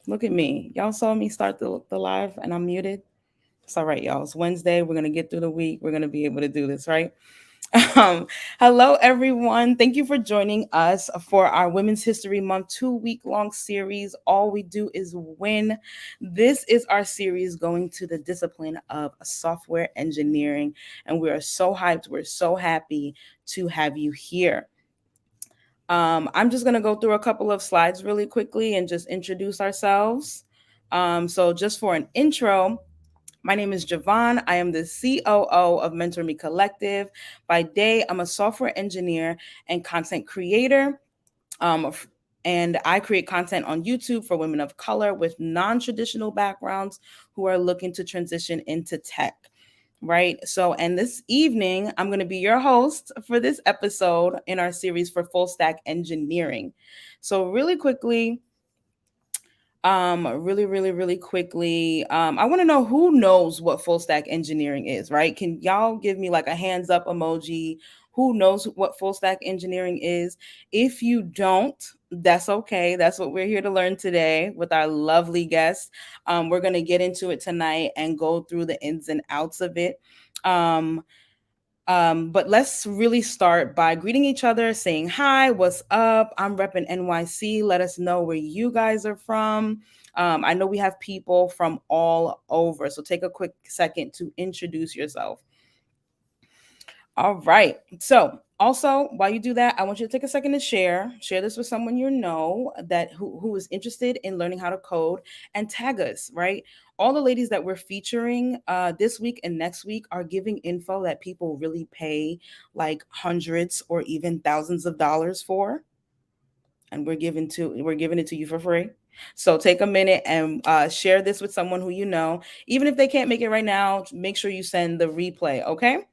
Look at me. Y'all saw me start the live and I'm muted. It's all right, y'all. It's Wednesday. We're going to get through the week. We're going to be able to do this, right? Um, Hello, everyone. Thank you for joining us for our Women's History Month 2 week long series. All we do is win. This is our series going to the discipline of software engineering. And we are so hyped. We're so happy to have you here. I'm just going to go through a couple of slides really quickly and just introduce ourselves. So, just for an intro, my name is Javon. I am the COO of Mentor Me Collective. By day, I'm a software engineer and content creator. Um, and I create content on YouTube for women of color with non traditional backgrounds who are looking to transition into tech. Right. So, and this evening, I'm going to be your host for this episode in our series for full stack engineering. So, really quickly, I want to know who knows what full stack engineering is, right? Can y'all give me like a hands up emoji? Who knows what full stack engineering is? If you don't, that's okay. That's what we're here to learn today with our lovely guests. We're going to get into it tonight and go through the ins and outs of it. Um, but let's really start by greeting each other, saying hi, what's up? I'm repping NYC. Let us know where you guys are from. I know we have people from all over, so take a quick second to introduce yourself. All right. So, also, while you do that, I want you to take a second to share this with someone you know that who is interested in learning how to code and tag us, right? All the ladies that we're featuring this week and next week are giving info that people really pay like hundreds or even thousands of dollars for, and we're giving it to you for free. So take a minute and share this with someone who you know. Even if they can't make it right now, make sure you send the replay, okay?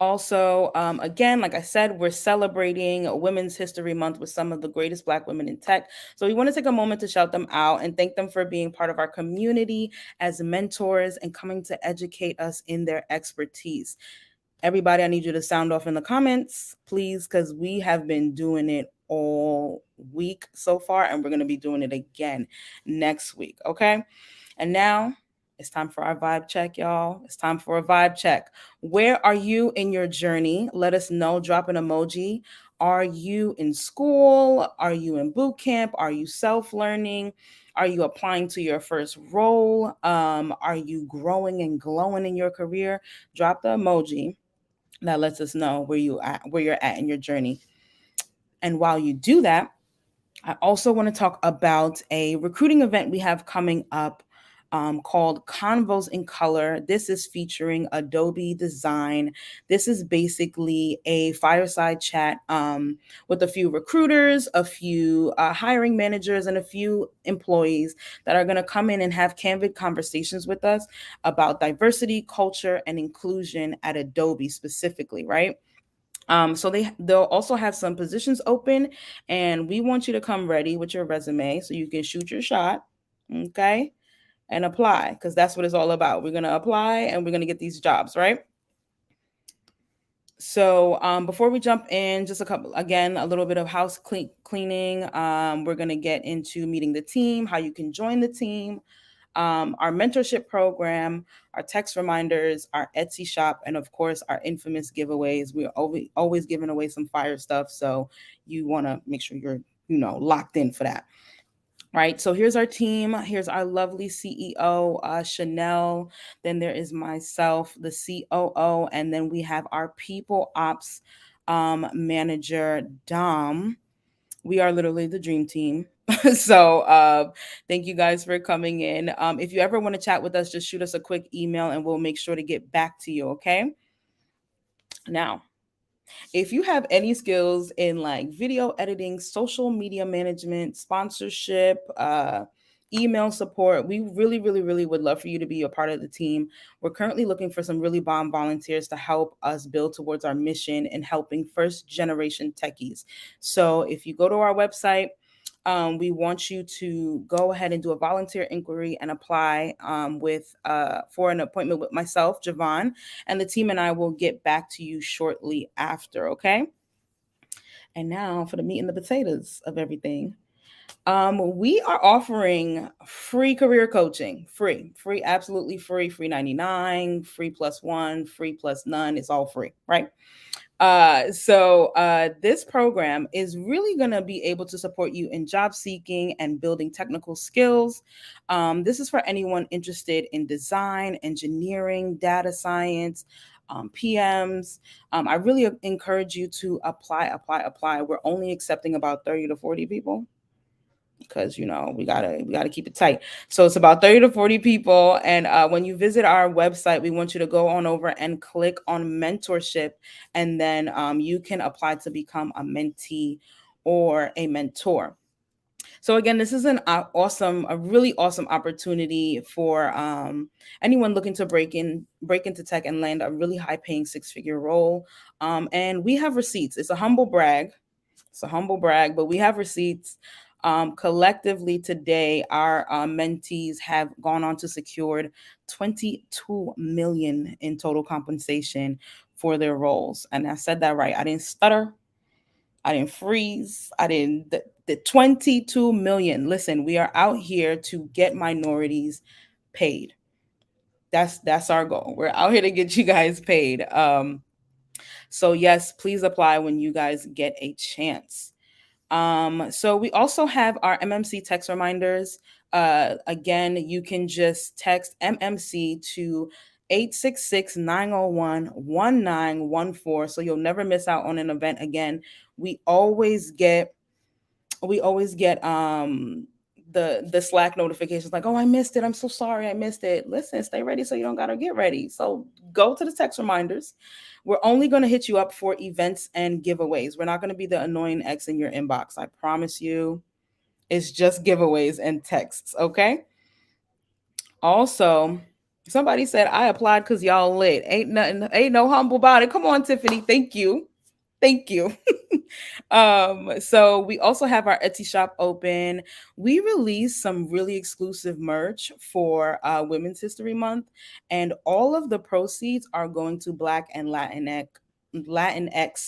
Also, again, like I said, we're celebrating Women's History Month with some of the greatest Black women in tech. So we want to take a moment to shout them out and thank them for being part of our community as mentors and coming to educate us in their expertise. Everybody, I need you to sound off in the comments, please, because we have been doing it all week so far, and we're going to be doing it again next week. Okay. And now it's time for our vibe check, y'all. It's time for a vibe check. Where are you in your journey? Let us know. Drop an emoji. Are you in school? Are you in boot camp? Are you self learning? Are you applying to your first role? Are you growing and glowing in your career? Drop the emoji that lets us know where you're at in your journey. And while you do that, I also want to talk about a recruiting event we have coming up called Convos in Color. This is featuring Adobe Design. This is basically a fireside chat with a few recruiters, a few hiring managers, and a few employees that are going to come in and have candid conversations with us about diversity, culture, and inclusion at Adobe specifically, right? So they'll also have some positions open, and we want you to come ready with your resume so you can shoot your shot, okay, and apply because that's what it's all about. We're gonna apply and we're gonna get these jobs, right? So before we jump in, just a little bit of cleaning. We're gonna get into meeting the team, how you can join the team, our mentorship program, our text reminders, our Etsy shop, and of course, our infamous giveaways. We're always giving away some fire stuff. So you want to make sure you're, locked in for that. Right. So here's our team. Here's our lovely CEO, Chanel. Then there is myself, the COO. And then we have our people ops manager, Dom. We are literally the dream team. So thank you guys for coming in. If you ever want to chat with us, just shoot us a quick email and we'll make sure to get back to you. Okay. Now, if you have any skills in like video editing, social media management, sponsorship, email support, we really would love for you to be a part of the team. We're currently looking for some really bomb volunteers to help us build towards our mission in helping first generation techies. So if you go to our website, we want you to go ahead and do a volunteer inquiry and apply for an appointment with myself, Javon, and the team and I will get back to you shortly after. Okay. And now for the meat and the potatoes of everything. We are offering free career coaching, free, absolutely free, free 99, free plus one, free plus none. It's all free, right? This program is really going to be able to support you in job seeking and building technical skills. This is for anyone interested in design, engineering, data science, PMs. I really encourage you to apply. We're only accepting about 30 to 40 people because we gotta keep it tight. So it's about 30 to 40 people, and when you visit our website, we want you to go on over and click on mentorship, and then you can apply to become a mentee or a mentor. So again, this is a really awesome opportunity for anyone looking to break into tech and land a really high paying six-figure role. And we have receipts. It's a humble brag, but we have receipts. Collectively today, our mentees have gone on to secured 22 million in total compensation for their roles. And I said that right. I didn't stutter. I didn't freeze. I didn't. The 22 million. Listen, we are out here to get minorities paid. That's our goal. We're out here to get you guys paid. So yes, please apply when you guys get a chance. So we also have our MMC text reminders. Again, you can just text MMC to 866-901-1914, so you'll never miss out on an event again. We always get the Slack notifications like, oh, I missed it. I'm so sorry I missed it. Listen, stay ready so you don't gotta get ready. So go to the text reminders. We're only gonna hit you up for events and giveaways. We're not gonna be the annoying X in your inbox. I promise you. It's just giveaways and texts, okay? Also, somebody said I applied because y'all lit. Ain't nothing, ain't no humble about it. Come on, Tiffany. Thank you. Thank you. So we also have our Etsy shop open. We released some really exclusive merch for Women's History Month, and all of the proceeds are going to Black and Latinx,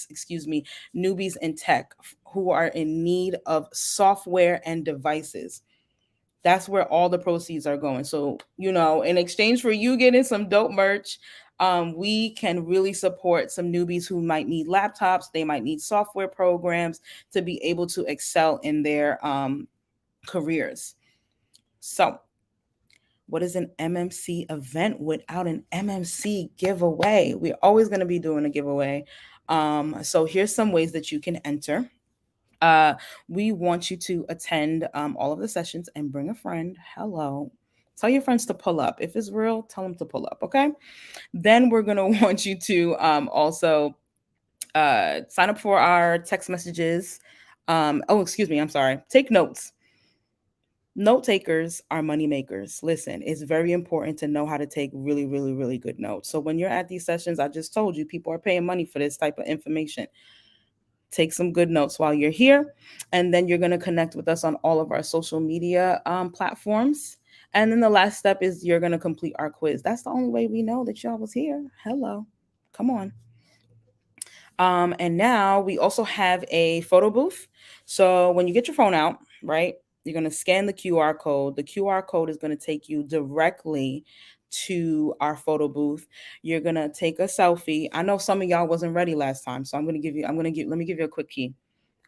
excuse me, newbies in tech who are in need of software and devices. That's where all the proceeds are going. So, in exchange for you getting some dope merch, we can really support some newbies who might need laptops. They might need software programs to be able to excel in their careers. So, what is an MMC event without an MMC giveaway? We're always going to be doing a giveaway. So, here's some ways that you can enter. Uh, we want you to attend all of the sessions and bring a friend. Hello. Tell your friends to pull up. If it's real, tell them to pull up. Okay. Then we're going to want you to also sign up for our text messages. Oh, excuse me. I'm sorry. Take notes. Note takers are money makers. Listen, it's very important to know how to take really, really, really good notes. So when you're at these sessions, I just told you people are paying money for this type of information. Take some good notes while you're here, and then you're going to connect with us on all of our social media platforms. And then the last step is you're going to complete our quiz. That's the only way we know that y'all was here. Hello, come on. And now we also have a photo booth. So when you get your phone out, right, you're going to scan the QR code. The QR code is going to take you directly to our photo booth. You're going to take a selfie. I know some of y'all wasn't ready last time, so let me give you a quick key.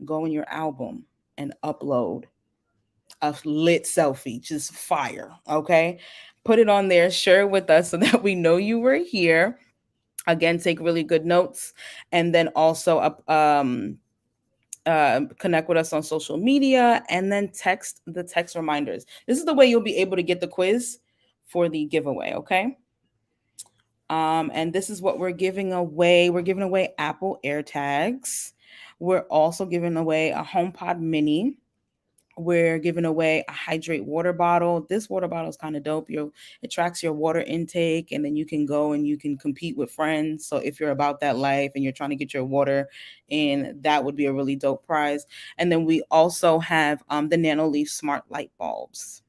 Go in your album and upload a lit selfie, just fire, okay? Put it on there, share it with us so that we know you were here. Again, take really good notes, and then also connect with us on social media, and then text the text reminders. This is the way you'll be able to get the quiz for the giveaway, okay? And this is what we're giving away. We're giving away Apple AirTags. We're also giving away a HomePod Mini. We're giving away a hydrate water bottle. This water bottle is kind of dope. It tracks your water intake, and then you can go and you can compete with friends. So if you're about that life and you're trying to get your water in, that would be a really dope prize. And then we also have the Nano Leaf Smart Light Bulbs.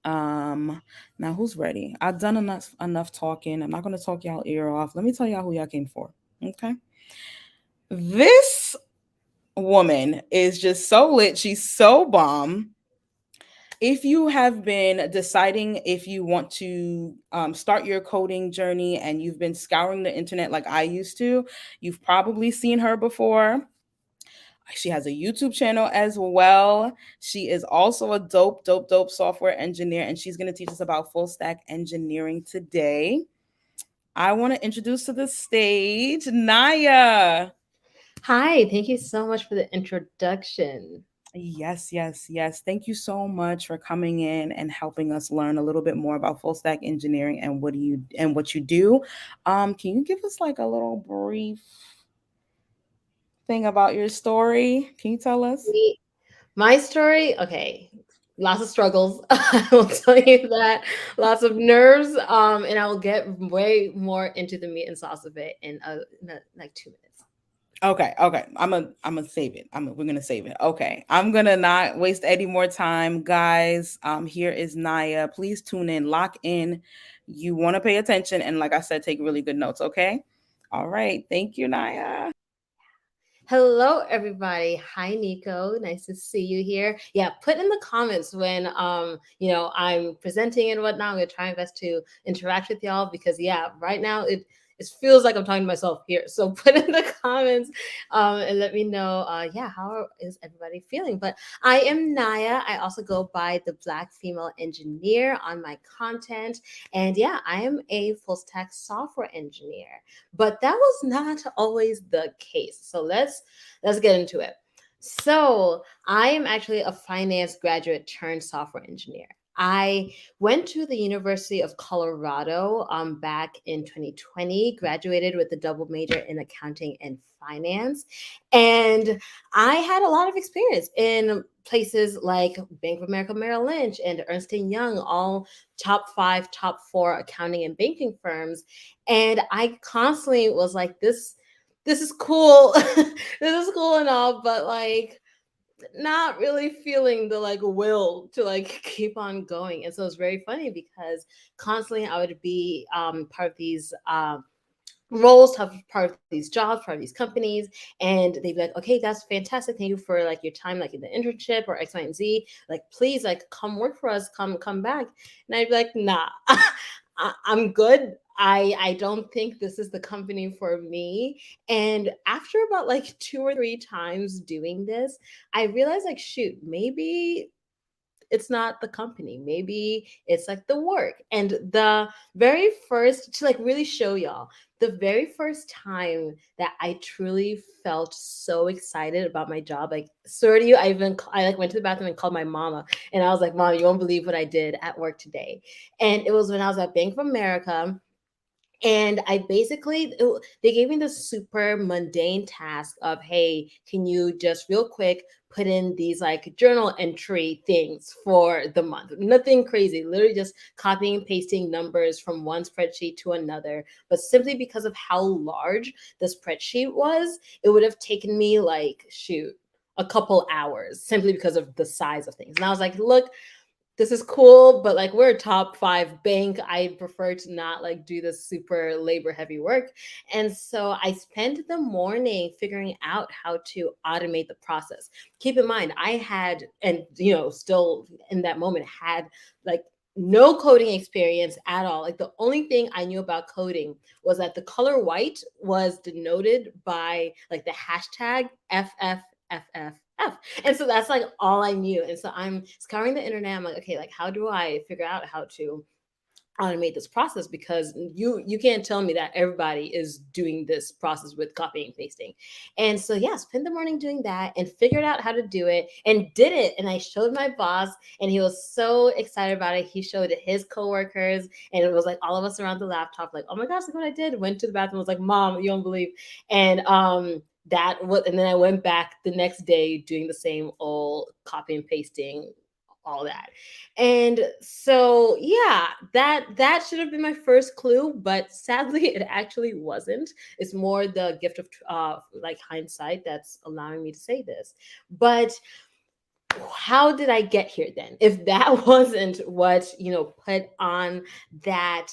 Now who's ready? I've done enough talking. I'm not going to talk y'all ear off. Let me tell y'all who y'all came for. Okay. This woman is just so lit. She's so bomb. If you have been deciding if you want to start your coding journey and you've been scouring the internet like I used to, you've probably seen her before. She has a YouTube channel as well. She is also a dope software engineer, and she's going to teach us about full stack engineering today. I want to introduce to the stage Naya. Hi, thank you so much for the introduction. Yes. Thank you so much for coming in and helping us learn a little bit more about full stack engineering and what you do. Can you give us like a little brief thing about your story? Can you tell us? Me- My story, okay, lots of struggles. I will tell you that. Lots of nerves. And I will get way more into the meat and sauce of it in like 2 minutes. Okay. I'm gonna save it. We're gonna save it. Okay. I'm gonna not waste any more time, guys. Here is Naya. Please tune in, lock in. You want to pay attention, and like I said, take really good notes. Okay. All right. Thank you, Naya. Hello, everybody. Hi, Nico. Nice to see you here. Yeah, put in the comments when I'm presenting and whatnot. I'm gonna try my best to interact with y'all because right now it feels like I'm talking to myself here. So put in the comments and let me know. How is everybody feeling? But I am Naya. I also go by the Black Female Engineer on my content, and yeah, I am a full stack software engineer. But that was not always the case. So let's get into it. So I am actually a finance graduate turned software engineer. I went to the University of Colorado back in 2020, graduated with a double major in accounting and finance. And I had a lot of experience in places like Bank of America Merrill Lynch and Ernst& Young, all top 5, top 4 accounting and banking firms. And I constantly was like, this is cool. This is cool and all, but like not really feeling the like will to like keep on going. And so it's very funny because constantly I would be part of these roles, have part of these jobs, part of these companies, and they'd be like, okay, that's fantastic. Thank you for like your time, like in the internship or X, Y, and Z. Like, please, like, come work for us, come back. And I'd be like, nah, I'm good. I don't think this is the company for me. And after about like 2 or 3 times doing this, I realized like, shoot, maybe it's not the company. Maybe it's like the work. And the very first, to like really show y'all, the very first time that I truly felt so excited about my job, like, swear to you, I like went to the bathroom and called my mama, and I was like, Mom, you won't believe what I did at work today. And it was when I was at Bank of America, and I basically, they gave me the super mundane task of, hey, can you just real quick put in these like journal entry things for the month? Nothing crazy, literally just copying and pasting numbers from one spreadsheet to another. But simply because of how large the spreadsheet was, it would have taken me like, shoot, a couple hours simply because of the size of things. And I was like, look, this is cool, but like we're a top 5 bank. I prefer to not like do this super labor heavy work. And so I spent the morning figuring out how to automate the process. Keep in mind, I had, and still in that moment had like no coding experience at all. Like the only thing I knew about coding was that the color white was denoted by like the hashtag FFFFF. And so that's like all I knew. And so I'm scouring the internet. I'm like, okay, like how do I figure out how to automate this process, because you can't tell me that everybody is doing this process with copying and pasting. And so spent the morning doing that and figured out how to do it and did it. And I showed my boss and he was so excited about it. He showed it his coworkers and it was like all of us around the laptop like, oh my gosh, look what I did. Went to the bathroom, was like, Mom, you don't believe. And and then I went back the next day doing the same old copy and pasting, all that. And so that should have been my first clue, but sadly it actually wasn't. It's more the gift of like hindsight that's allowing me to say this. But how did I get here then, if that wasn't what put on that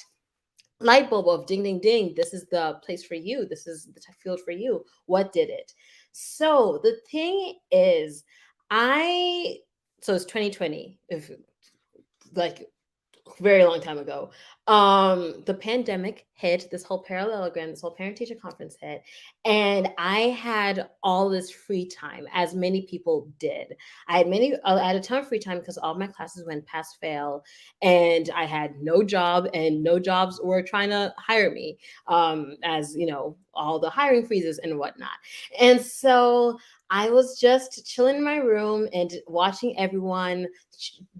light bulb of ding ding ding, this is the place for you, this is the field for you? What did it? So the thing is, I so it's 2020, if like very long time ago. The pandemic hit, this whole parallelogram, this whole parent teacher conference hit, and I had all this free time, as many people did. I had a ton of free time because all my classes went pass fail, and I had no job, and no jobs were trying to hire me, as you know, all the hiring freezes and whatnot. And so I was just chilling in my room and watching everyone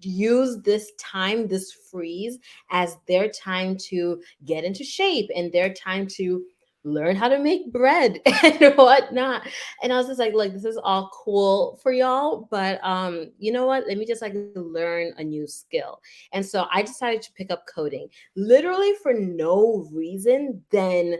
use this time, this freeze, as their time to get into shape and their time to learn how to make bread and whatnot. And I was just like, this is all cool for y'all, but you know what? Let me just like learn a new skill. And so I decided to pick up coding, literally for no reason than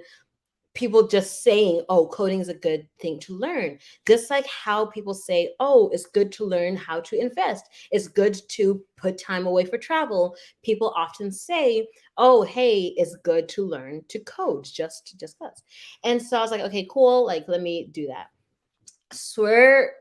people just saying, oh, coding is a good thing to learn. Just like how people say, oh, it's good to learn how to invest. It's good to put time away for travel. People often say, oh, hey, it's good to learn to code just cause. And so I was like, okay, cool. Like, let me do that. Swear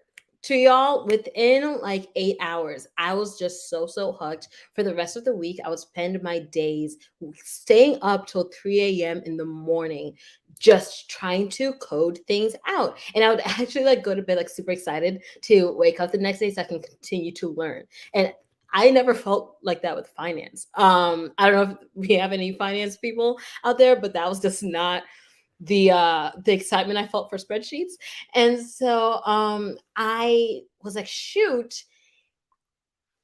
to y'all, within like 8 hours, I was just so hooked. For the rest of the week, I would spend my days staying up till 3 a.m. in the morning, just trying to code things out. And I would actually like go to bed like super excited to wake up the next day so I can continue to learn. And I never felt like that with finance. I don't know if we have any finance people out there, but that was just not the excitement I felt for spreadsheets. And so I was like, shoot,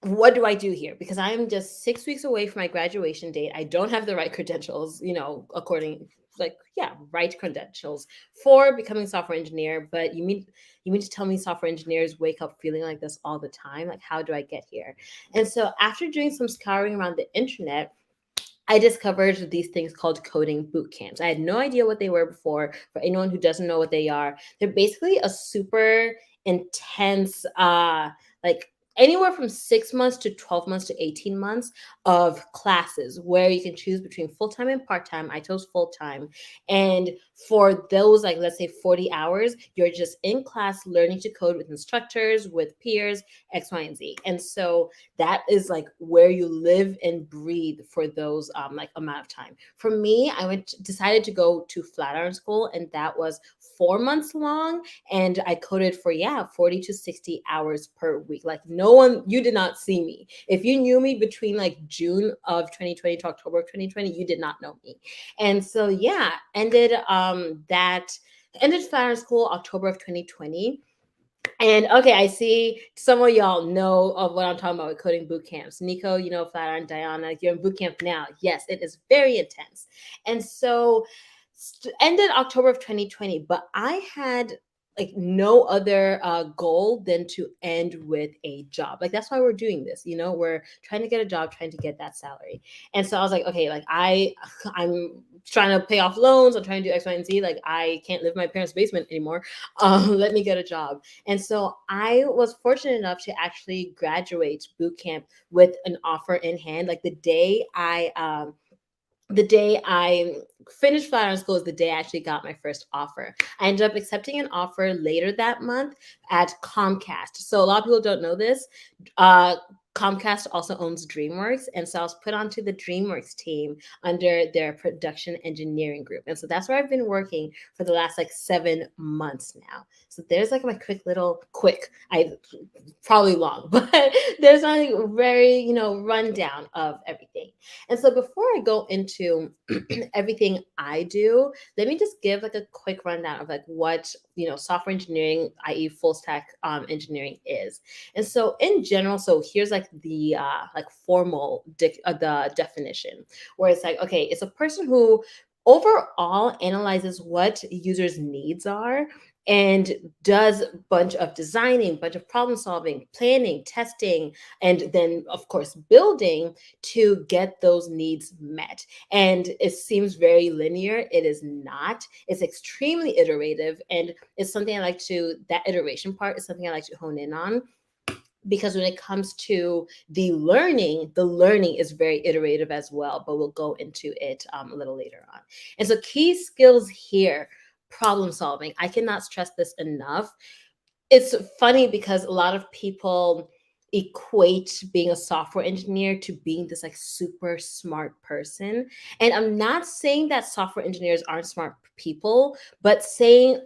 what do I do here? Because I am just 6 weeks away from my graduation date. I don't have the right credentials, according like yeah, right credentials for becoming a software engineer. But you mean to tell me software engineers wake up feeling like this all the time? Like, how do I get here? And so after doing some scouring around the internet, I discovered these things called coding boot camps. I had no idea what they were before. For anyone who doesn't know what they are, they're basically a super intense, like anywhere from 6 months to 12 months to 18 months of classes where you can choose between full time and part time. I chose full time. And for those, like, let's say 40 hours, you're just in class learning to code with instructors, with peers, X, Y, and Z. And so that is like where you live and breathe for those like amount of time. For me, decided to go to Flatiron School, and that was 4 months long, and I coded for 40 to 60 hours per week. Like, no one, you did not see me. If you knew me between like June of 2020 to October of 2020, you did not know me. And so ended Flatiron School October of 2020. And okay, I see some of y'all know of what I'm talking about with coding boot camps. Nico, Flatiron, Diana, you're in boot camp now. Yes, it is very intense. And so ended October of 2020, but I had like no other goal than to end with a job. Like, that's why we're doing this. We're trying to get a job, trying to get that salary. And so I was like, okay, like I'm trying to pay off loans. I'm trying to do X, Y, and Z. Like, I can't live in my parents' basement anymore. Let me get a job. And so I was fortunate enough to actually graduate boot camp with an offer in hand. Like, the day I finished Flatiron School is the day I actually got my first offer. I ended up accepting an offer later that month at Comcast. So a lot of people don't know this. Uh, Comcast also owns DreamWorks. And so I was put onto the DreamWorks team under their production engineering group. And so that's where I've been working for the last like 7 months now. So there's like my I probably long, but there's my very, rundown of everything. And so before I go into everything I do, let me just give like a quick rundown of like what, software engineering, i.e. full stack engineering is. And so in general, so here's like the the definition, where it's like, okay, it's a person who overall analyzes what users' needs are and does a bunch of designing, bunch of problem solving, planning, testing, and then of course building to get those needs met. And it seems very linear. It is not. It's extremely iterative, and it's something that iteration part is something I like to hone in on, because when it comes to the learning is very iterative as well, but we'll go into it a little later on. And so key skills here problem solving. I cannot stress this enough. It's funny because a lot of people equate being a software engineer to being this like super smart person. And I'm not saying that software engineers aren't smart people, but saying,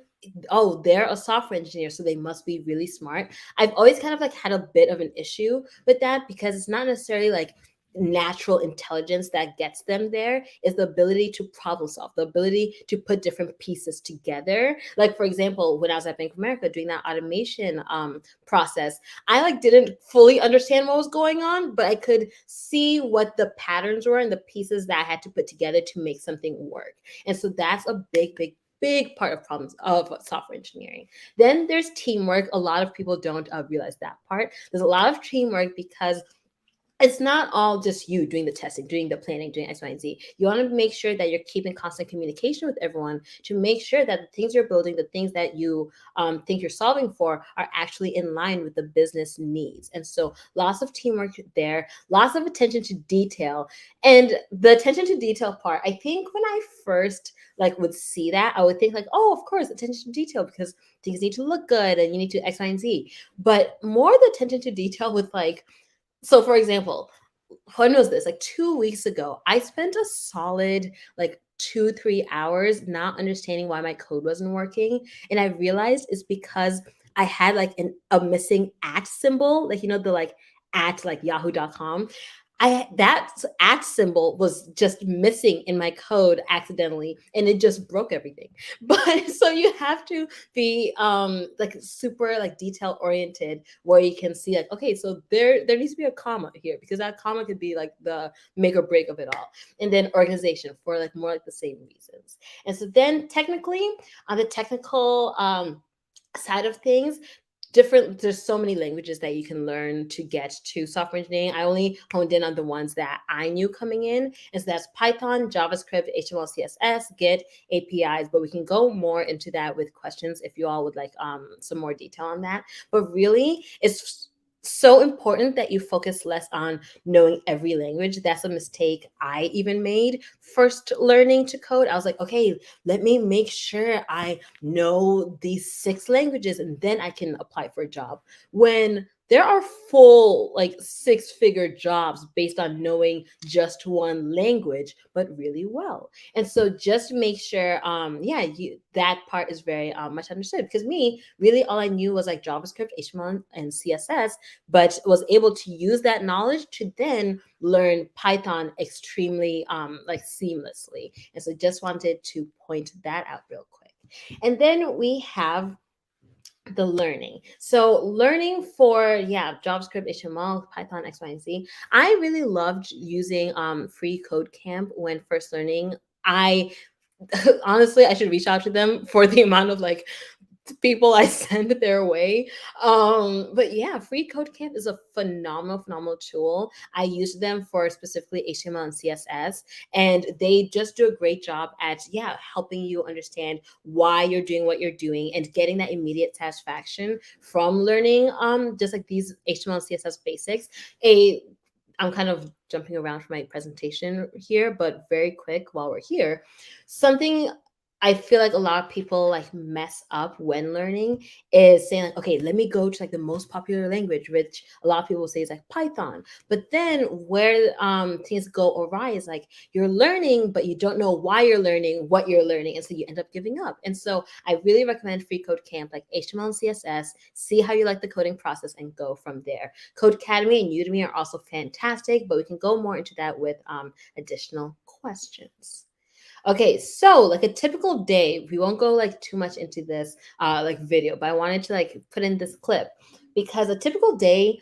oh, they're a software engineer, so they must be really smart. I've always kind of like had a bit of an issue with that because it's not necessarily like natural intelligence that gets them there. Is the ability to problem solve, the ability to put different pieces together. Like for example, when I was at Bank of America doing that automation process, I like didn't fully understand what was going on, but I could see what the patterns were and the pieces that I had to put together to make something work. And so that's a big part of problems of software engineering. Then there's teamwork. A lot of people don't realize that part. There's a lot of teamwork because it's not all just you doing the testing, doing the planning, doing X, Y, and Z. You want to make sure that you're keeping constant communication with everyone to make sure that the things you're building, the things that you think you're solving for, are actually in line with the business needs. And so, lots of teamwork there, lots of attention to detail, and the attention to detail part. I think when I first like would see that, I would think like, oh, of course, attention to detail because things need to look good and you need to X, Y, and Z. But more the attention to detail with like, so for example, when was this? Like 2 weeks ago, I spent a solid like 2, 3 hours not understanding why my code wasn't working. And I realized it's because I had like a missing at symbol, like, you know, the like at like yahoo.com. That at symbol was just missing in my code accidentally and it just broke everything. But so you have to be like super like detail oriented where you can see like, okay, so there needs to be a comma here because that comma could be like the make or break of it all. And then organization for like more like the same reasons. And so then technically on the technical side of things, different, there's so many languages that you can learn to get to software engineering. I only honed in on the ones that I knew coming in, and so that's Python, JavaScript, HTML, CSS, Git, APIs. But we can go more into that with questions if you all would like some more detail on that. But really, it's so important that you focus less on knowing every language. That's a mistake I even made first learning to code. I was like, okay, let me make sure I know these 6 languages and then I can apply for a job. When there are full like 6-figure jobs based on knowing just one language, but really well. And so just make sure, that part is very much understood. Because me, really, all I knew was like JavaScript, HTML, and CSS, but was able to use that knowledge to then learn Python extremely like seamlessly. And so just wanted to point that out real quick. And then we have the learning. So learning for JavaScript, HTML, Python, X, Y, and Z. I really loved using free code camp when first learning. I honestly I should reach out to them for the amount of like people I send their way. But yeah, Free Code Camp is a phenomenal tool. I use them for specifically HTML and CSS, and they just do a great job at helping you understand why you're doing what you're doing and getting that immediate satisfaction from learning just like these HTML and CSS basics. I'm kind of jumping around for my presentation here, but very quick while we're here. Something I feel like a lot of people like mess up when learning is saying like, okay, let me go to like the most popular language, which a lot of people say is like Python. But then where things go awry is like you're learning, but you don't know why you're learning, what you're learning, and so you end up giving up. And so I really recommend Free Code Camp, like HTML and CSS. See how you like the coding process and go from there. Code Academy and Udemy are also fantastic, but we can go more into that with additional questions. Okay, so like a typical day, we won't go like too much into this like video, but I wanted to like put in this clip because a typical day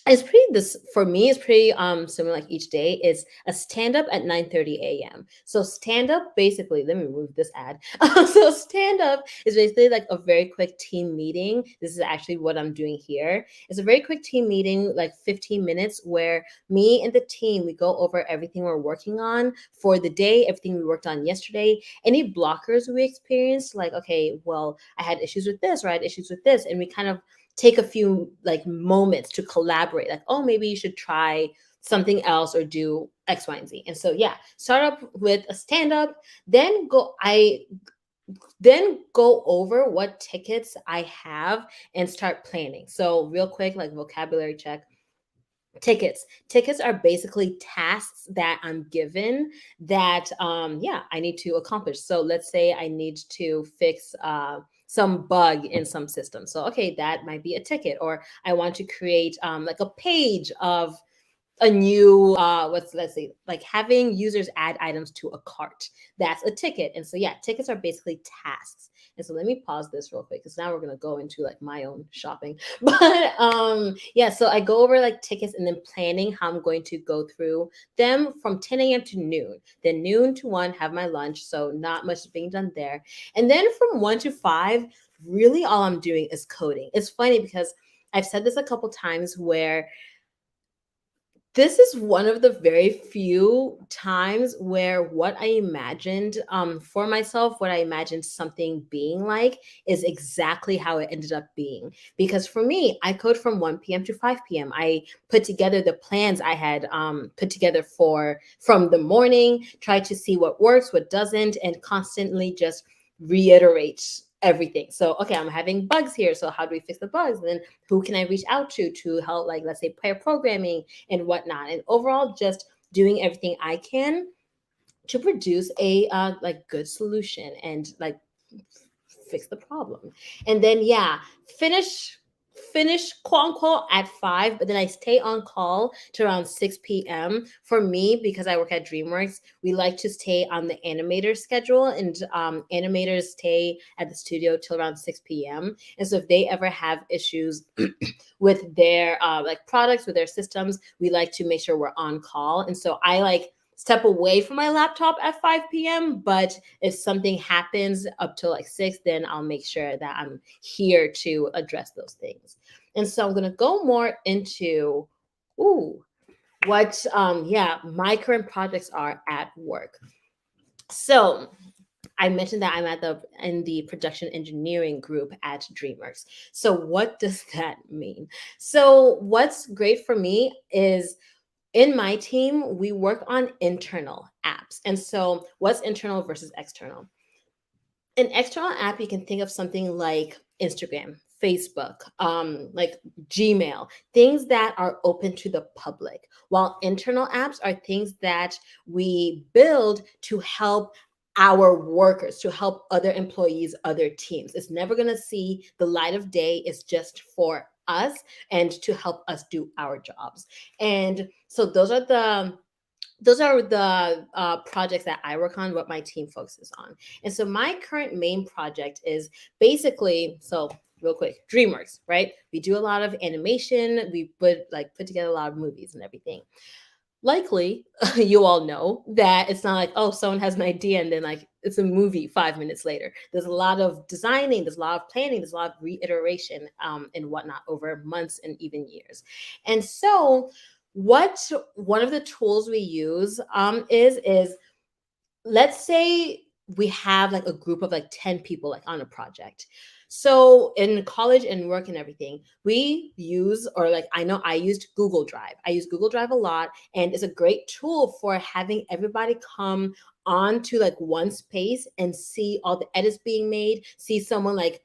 it's pretty this for me it's pretty similar like each day is a stand up at 9:30 a.m. So stand up basically, let me remove this ad. So stand up is basically like a very quick team meeting. This is actually what I'm doing here. It's a very quick team meeting, like 15 minutes, where me and the team we go over everything we're working on for the day, everything we worked on yesterday, any blockers we experienced, like okay, well, I had issues with this or I had issues with this, and we kind of take a few like moments to collaborate, like oh, maybe you should try something else or do X, Y, and Z. And so start up with a stand up, then then go over what tickets I have and start planning. So real quick, like vocabulary check. Tickets are basically tasks that I'm given that yeah, I need to accomplish. So let's say I need to fix some bug in some system. So okay, that might be a ticket. Or I want to create like a page of a new what's let's say like having users add items to a cart. That's a ticket. And so yeah, tickets are basically tasks. And so let me pause this real quick because now we're going to go into like my own shopping. But yeah, so I go over like tickets and then planning how I'm going to go through them from 10 a.m. to noon. Then noon to 1 have my lunch, so not much is being done there. And then from 1 to 5, really all I'm doing is coding. It's funny because I've said this a couple times where this is one of the very few times where what I imagined for myself, what I imagined something being like, is exactly how it ended up being. Because for me, I code from 1 p.m. to 5 p.m. I put together the plans I had put together for from the morning, try to see what works, what doesn't, and constantly just reiterate everything. So, okay, I'm having bugs here. So, how do we fix the bugs? And then who can I reach out to help, like, let's say, pair programming and whatnot, and overall just doing everything I can to produce a like good solution and like fix the problem. And then yeah, finish quote unquote at 5, but then I stay on call to around 6 p.m. For me, because I work at DreamWorks, we like to stay on the animator schedule, and animators stay at the studio till around 6 p.m. And so if they ever have issues with their like products, with their systems, we like to make sure we're on call. And so I like step away from my laptop at 5 p.m. But if something happens up till like 6, then I'll make sure that I'm here to address those things. And so I'm gonna go more into ooh what yeah, my current projects are at work. So I mentioned that I'm at the in the production engineering group at DreamWorks. So what does that mean? So what's great for me is in my team, we work on internal apps. And so what's internal versus external? An external app, you can think of something like Instagram, Facebook, like Gmail, things that are open to the public, while internal apps are things that we build to help our workers, to help other employees, other teams. It's never going to see the light of day. It's just for us and to help us do our jobs. And so those are the projects that I work on, what my team focuses on. And so my current main project is basically, so real quick, DreamWorks, right? We do a lot of animation. We put together a lot of movies and everything. Likely, you all know that it's not like, oh, someone has an idea and then like it's a movie 5 minutes later. There's a lot of designing, there's a lot of planning, there's a lot of reiteration and whatnot over months and even years. And so what one of the tools we use is let's say we have like a group of like 10 people like on a project. So in college and work and everything, we use, or like I know I used Google Drive. I use Google Drive a lot, and it's a great tool for having everybody come onto like one space and see all the edits being made, see someone like,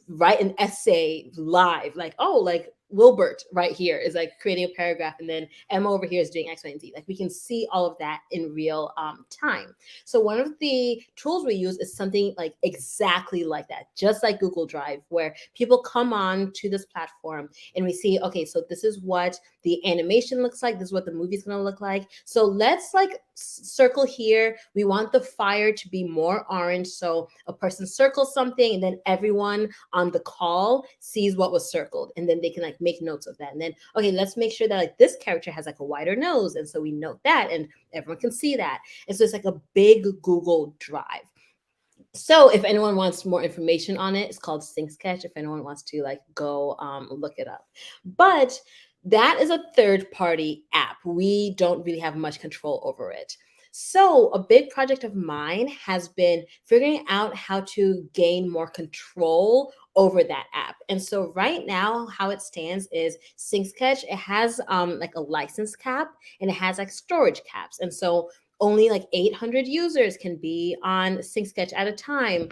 write an essay live, like, oh, like Wilbert right here is like creating a paragraph, and then Emma over here is doing X, Y, and Z. Like we can see all of that in real time. So one of the tools we use is something like exactly like that, just like Google Drive, where people come on to this platform and we see, okay, so this is what the animation looks like, this is what the movie's gonna look like. So let's like circle here. We want the fire to be more orange. So a person circles something and then everyone on the call sees what was circled, and then they can like make notes of that. And then, okay, let's make sure that like this character has like a wider nose, and so we note that and everyone can see that. And so it's like a big Google Drive. So if anyone wants more information on it, it's called SyncSketch. If anyone wants to like go look it up. But that is a third party app. We don't really have much control over it. So a big project of mine has been figuring out how to gain more control over that app. And so right now, how it stands is SyncSketch. It has like a license cap and it has like storage caps. And so only like 800 users can be on Sync Sketch at a time.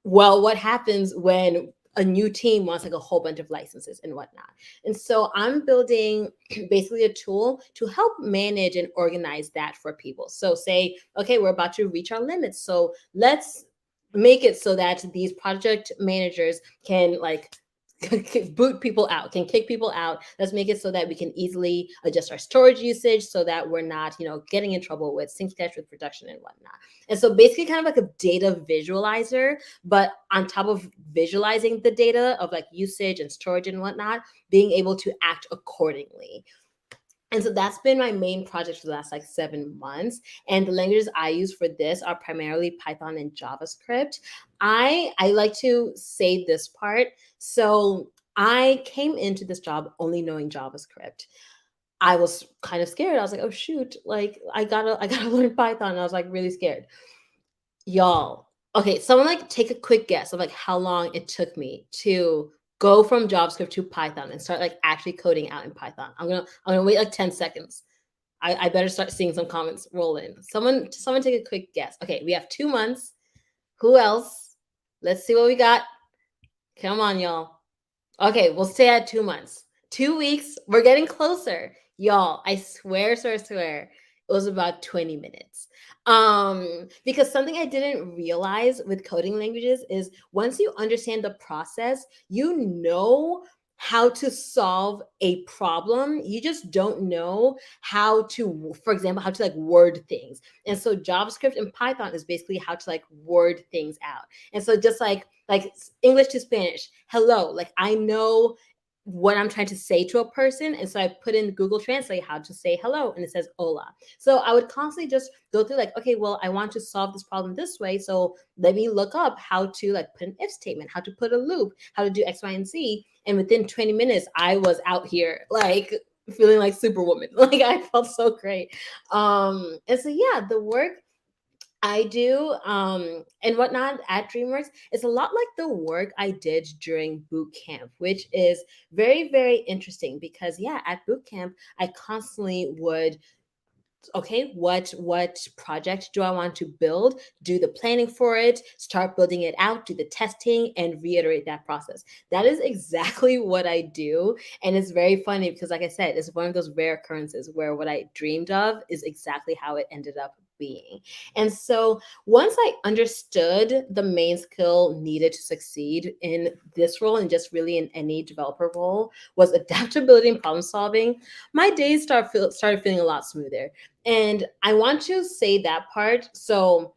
Well, what happens when a new team wants like a whole bunch of licenses and whatnot? And so I'm building basically a tool to help manage and organize that for people. So say, okay, we're about to reach our limits. So let's make it so that these project managers can like boot people out, can kick people out. Let's make it so that we can easily adjust our storage usage so that we're not, getting in trouble with Sync Sketch, with production and whatnot. And so basically kind of like a data visualizer, but on top of visualizing the data of like usage and storage and whatnot, being able to act accordingly. And so that's been my main project for the last like 7 months. And the languages I use for this are primarily Python and JavaScript. I like to say this part. So I came into this job only knowing JavaScript. I was kind of scared. I was like, oh shoot, like I gotta learn Python. And I was like really scared. Y'all, okay, someone like take a quick guess of like how long it took me to go from JavaScript to Python and start like actually coding out in Python. I'm gonna wait like 10 seconds. I better start seeing some comments roll in. Someone take a quick guess. Okay, we have 2 months. Who else? Let's see what we got. Come on, y'all. Okay, we'll stay at 2 months. 2 weeks. We're getting closer. Y'all, I swear, it was about 20 minutes. Because something I didn't realize with coding languages is once you understand the process, you know how to solve a problem. You just don't know how to, for example, how to like word things. And so JavaScript and Python is basically how to like word things out. And so just like English to Spanish, hello, like I know what I'm trying to say to a person. And so I put in Google Translate how to say hello, and it says hola. So I would constantly just go through like, okay, well, I want to solve this problem this way. So let me look up how to like put an if statement, how to put a loop, how to do X, Y, and Z. And within 20 minutes, I was out here like feeling like Superwoman. Like I felt so great. And so yeah, the work I do and whatnot at DreamWorks is a lot like the work I did during boot camp, which is very, very interesting because yeah, at boot camp, I constantly would, okay, what project do I want to build, do the planning for it, start building it out, do the testing, and reiterate that process. That is exactly what I do. And it's very funny because like I said, it's one of those rare occurrences where what I dreamed of is exactly how it ended up being. And so once I understood the main skill needed to succeed in this role and just really in any developer role was adaptability and problem solving, my days started feeling a lot smoother. And I want to say that part. So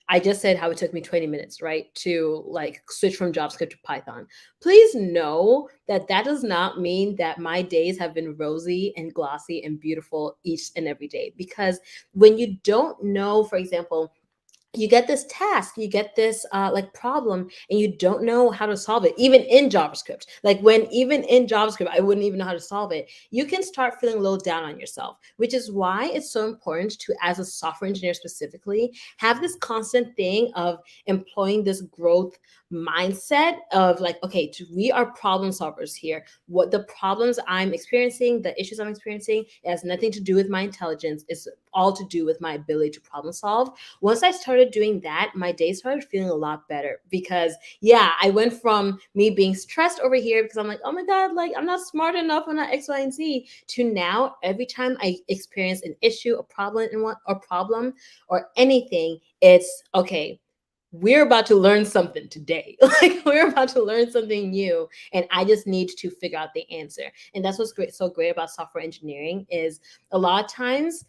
I just said how it took me 20 minutes, right, to like switch from JavaScript to Python. Please know that that does not mean that my days have been rosy and glossy and beautiful each and every day. Because when you don't know, for example, you get this task, you get this like problem, and you don't know how to solve it, even in JavaScript. Like when even in JavaScript, I wouldn't even know how to solve it. You can start feeling a little down on yourself, which is why it's so important to, as a software engineer specifically, have this constant thing of employing this growth mindset of like, okay, we are problem solvers here. What the problems I'm experiencing, the issues I'm experiencing, it has nothing to do with my intelligence. It's all to do with my ability to problem solve. Once I started doing that, my day started feeling a lot better because, yeah, I went from me being stressed over here because I'm like, oh my God, like I'm not smart enough on that X, Y, and Z, to now every time I experience an issue, a problem, or anything, it's okay. We're about to learn something today. Like we're about to learn something new, and I just need to figure out the answer. And that's what's great, so great about software engineering is a lot of times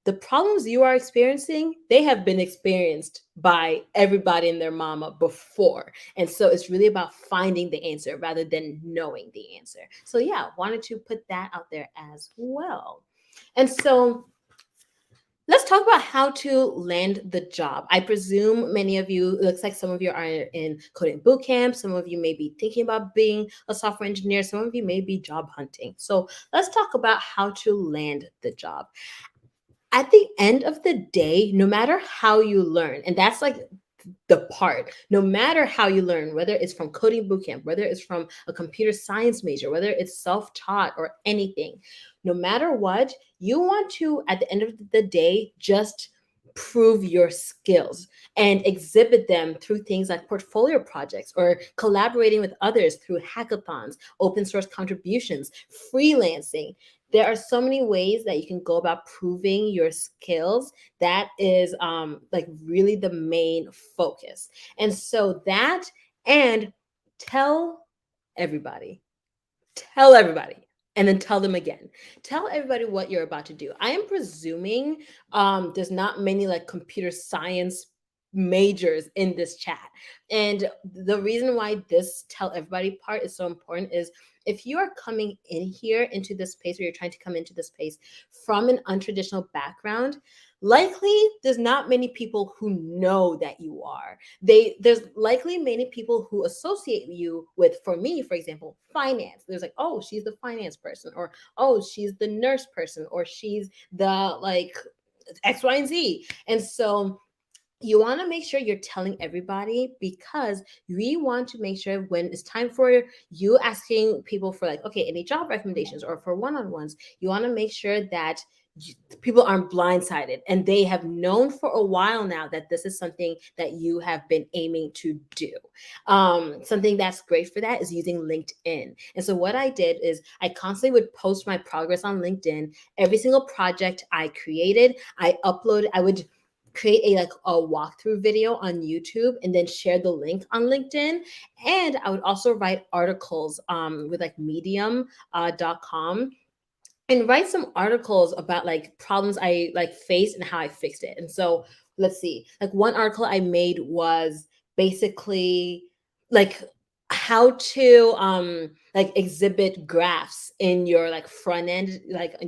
the problems you are experiencing, they have been experienced by everybody and their mama before. And so it's really about finding the answer rather than knowing the answer. So yeah, wanted to put that out there as well. And so let's talk about how to land the job. I presume many of you, it looks like some of you are in coding bootcamp. Some of you may be thinking about being a software engineer. Some of you may be job hunting. So let's talk about how to land the job. At the end of the day, no matter how you learn, and that's like the part, no matter how you learn, whether it's from coding bootcamp, whether it's from a computer science major, whether it's self-taught or anything, no matter what, you want to, at the end of the day, just prove your skills and exhibit them through things like portfolio projects or collaborating with others through hackathons, open source contributions, freelancing. There are so many ways that you can go about proving your skills. That is like really the main focus. And so that, and tell everybody, tell everybody, and then tell them again. Tell everybody what you're about to do. I am presuming there's not many like computer science majors in this chat. And the reason why this tell everybody part is so important is if you are coming in here into this space, or you're trying to come into this space from an untraditional background, likely there's not many people who know that you are. There's likely many people who associate you with, for me, for example, finance. There's like, oh, she's the finance person, or oh, she's the nurse person, or she's the like X, Y, and Z. And so you want to make sure you're telling everybody, because we want to make sure when it's time for you asking people for like, okay, any job recommendations or for one-on-ones, you want to make sure that people aren't blindsided and they have known for a while now that this is something that you have been aiming to do. Something that's great for that is using LinkedIn. And so what I did is I constantly would post my progress on LinkedIn. Every single project I created, I would create a like a walkthrough video on YouTube and then share the link on LinkedIn. And I would also write articles with like medium.com, and write some articles about like problems I like faced and how I fixed it. And so let's see, like one article I made was basically like how to like exhibit graphs in your like front end, like on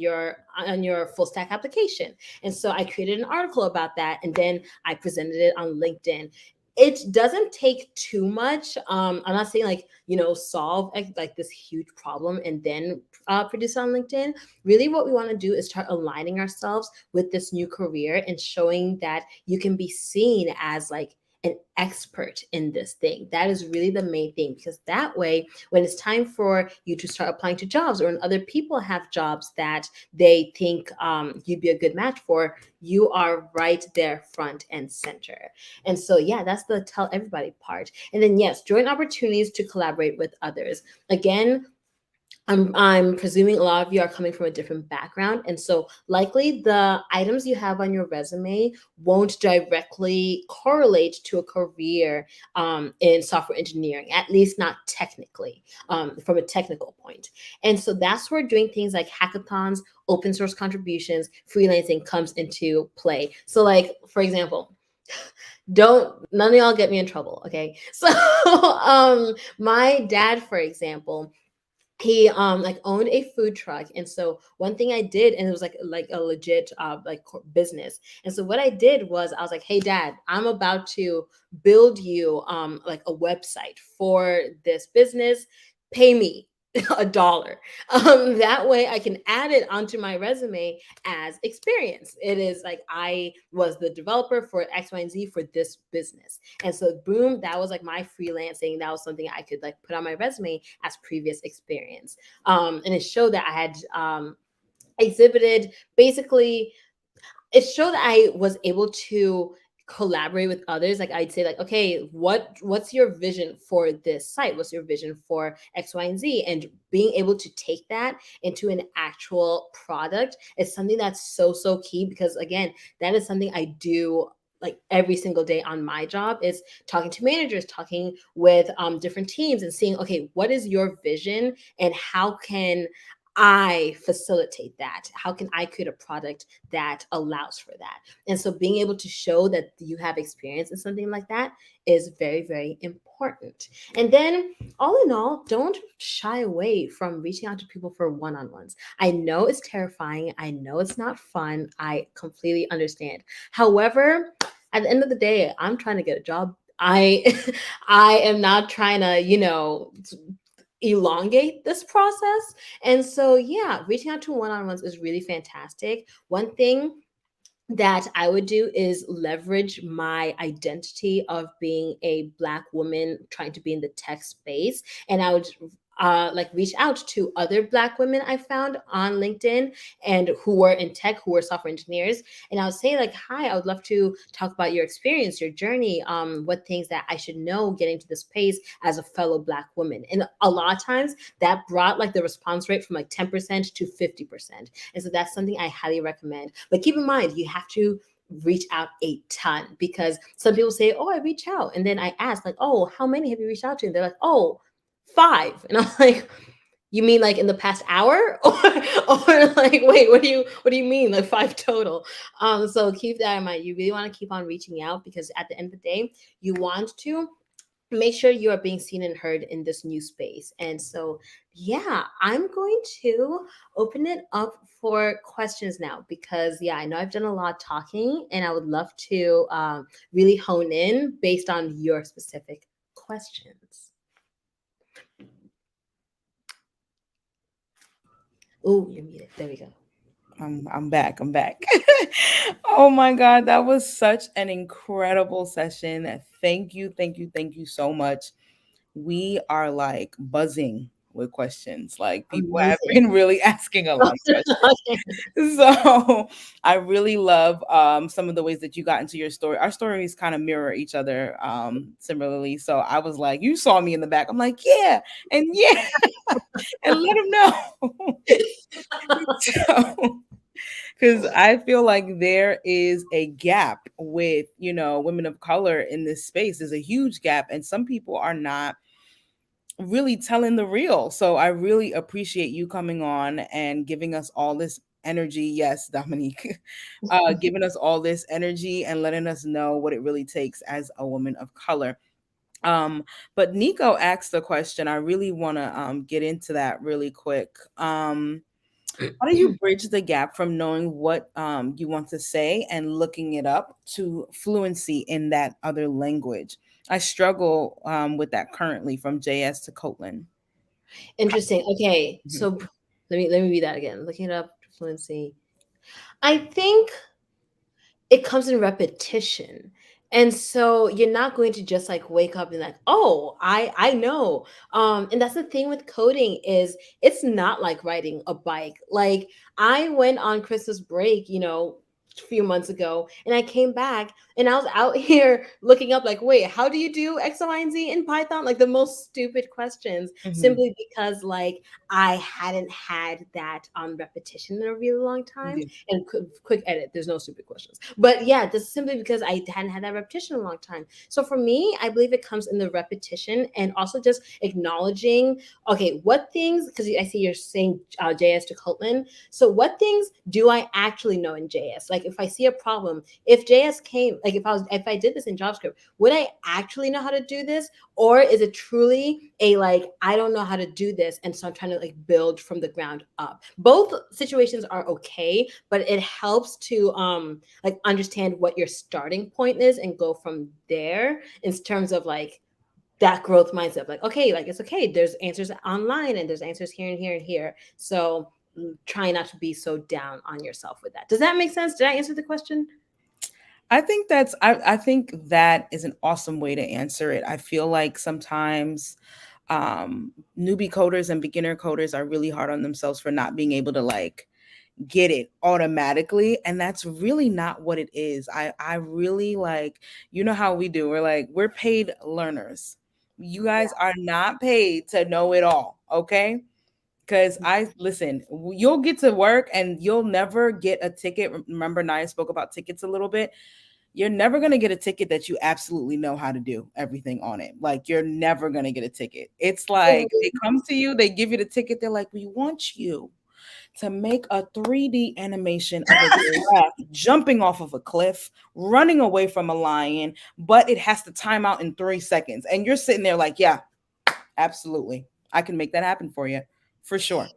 your full stack application. And so I created an article about that, and then I presented it on LinkedIn. It doesn't take too much. I'm not saying like, solve like this huge problem and then produce it on LinkedIn. Really what we want to do is start aligning ourselves with this new career and showing that you can be seen as like an expert in this thing. That is really the main thing, because that way, when it's time for you to start applying to jobs, or when other people have jobs that they think you'd be a good match for, you are right there front and center. And so, yeah, that's the tell everybody part. And then, yes, join opportunities to collaborate with others. Again, I'm presuming a lot of you are coming from a different background. And so likely the items you have on your resume won't directly correlate to a career in software engineering, at least not technically, from a technical point. And so that's where doing things like hackathons, open source contributions, freelancing comes into play. So like, for example, none of y'all get me in trouble, okay? So my dad, for example, he like owned a food truck. And so one thing I did, and it was like a legit business. And so what I did was I was like, hey dad, I'm about to build you like a website for this business, pay me $1. That way I can add it onto my resume as experience. It is like I was the developer for X, Y, and Z for this business. And so boom, that was like my freelancing. That was something I could like put on my resume as previous experience. And it showed that I had exhibited, basically it showed that I was able to collaborate with others. Like I'd say like, okay, what's your vision for this site? What's your vision for X, Y, and Z? And being able to take that into an actual product is something that's so key, because again, that is something I do like every single day on my job, is talking to managers, talking with different teams, and seeing, okay, what is your vision and how can I facilitate that? How can I create a product that allows for that? And so being able to show that you have experience in something like that is very important. And then all in all, don't shy away from reaching out to people for one-on-ones. I know it's terrifying. I know it's not fun. I completely understand. However, at the end of the day, I'm trying to get a job. I I am not trying to, elongate this process. And so, yeah, reaching out to one-on-ones is really fantastic. One thing that I would do is leverage my identity of being a Black woman trying to be in the tech space. And like reach out to other Black women I found on LinkedIn and who were in tech, who were software engineers, and I would say like, "Hi, I would love to talk about your experience, your journey, what things that I should know getting to this place as a fellow Black woman." And a lot of times that brought like the response rate from like 10% to 50%, and so that's something I highly recommend. But keep in mind, you have to reach out a ton, because some people say, "Oh, I reach out," and then I ask like, "Oh, how many have you reached out to?" And they're like, "Oh, 5." And I'm like, "You mean like in the past hour?" Or like, "Wait, what do you mean like 5 total?" So keep that in mind. You really want to keep on reaching out, because at the end of the day, you want to make sure you are being seen and heard in this new space. And so, yeah, I'm going to open it up for questions now, because, yeah, I know I've done a lot of talking, and I would love to really hone in based on your specific questions. Oh, you're muted. There we go. I'm back. I'm back. Oh my God, that was such an incredible session. Thank you, thank you, thank you so much. We are like buzzing with questions. Like people have Amazing. been really asking a lot of questions. So I really love some of the ways that you got into your story. Our stories kind of mirror each other similarly. So I was like, you saw me in the back. I'm like, yeah, and yeah, and let them know. So because I feel like there is a gap with, women of color in this space. There's a huge gap, and some people are not really telling the real. So I really appreciate you coming on and giving us all this energy. Yes, Dominique, giving us all this energy and letting us know what it really takes as a woman of color. Um, but Nico asked the question. I really want to get into that really quick. How do you bridge the gap from knowing what you want to say and looking it up to fluency in that other language? I struggle with that currently from JS to Kotlin. Interesting. Okay, Mhm. so let me read that again. Looking it up, fluency. I think it comes in repetition. And so you're not going to just like wake up and like, "Oh, I know." And that's the thing with coding, is it's not like riding a bike. Like, I went on Christmas break, a few months ago, and I came back and I was out here looking up like, "Wait, how do you do X, Y, and Z in Python?" Like the most stupid questions, Mhm. simply because like I hadn't had that repetition in a really long time. Yeah. And quick edit, there's no stupid questions, but yeah, this is simply because I hadn't had that repetition in a long time. So for me, I believe it comes in the repetition, and also just acknowledging, okay, what things, because I see you're saying JS to Kotlin, so what things do I actually know in JS? Like, if I see a problem, if JS came, like if I did this in JavaScript, would I actually know how to do this? Or is it truly a like, I don't know how to do this, and so I'm trying to like build from the ground up? Both situations are okay, but it helps to like understand what your starting point is and go from there, in terms of like that growth mindset. Like, okay, like it's okay, there's answers online, and there's answers here and here and here. So try not to be so down on yourself with that. Does that make sense? Did I answer the question? I think that is an awesome way to answer it. I feel like sometimes newbie coders and beginner coders are really hard on themselves for not being able to like get it automatically, and that's really not what it is. I really like, how we do. We're paid learners. You guys are not paid to know it all, okay? Because I listen, you'll get to work and you'll never get a ticket. Remember, Naya spoke about tickets a little bit. You're never going to get a ticket that you absolutely know how to do everything on it. Like, you're never going to get a ticket. It's like they come to you, they give you the ticket, they're like, we want you to make a 3D animation of a giraffe jumping off of a cliff, running away from a lion, but it has to time out in 3 seconds. And you're sitting there like, yeah, absolutely. I can make that happen for you, for sure.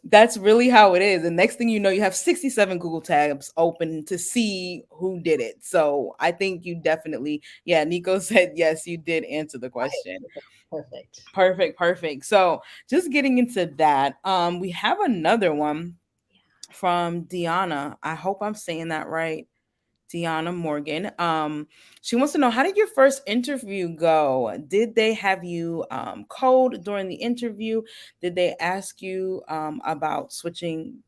That's really how it is. And next thing you know, you have 67 Google tabs open to see who did it. So I think you definitely, yeah, Nico said yes, you did answer the question. Perfect. Perfect, perfect. So just getting into that, we have another one from Diana. I hope I'm saying that right. Deanna Morgan. She wants to know, how did your first interview go? Did they have you code during the interview? Did they ask you about switching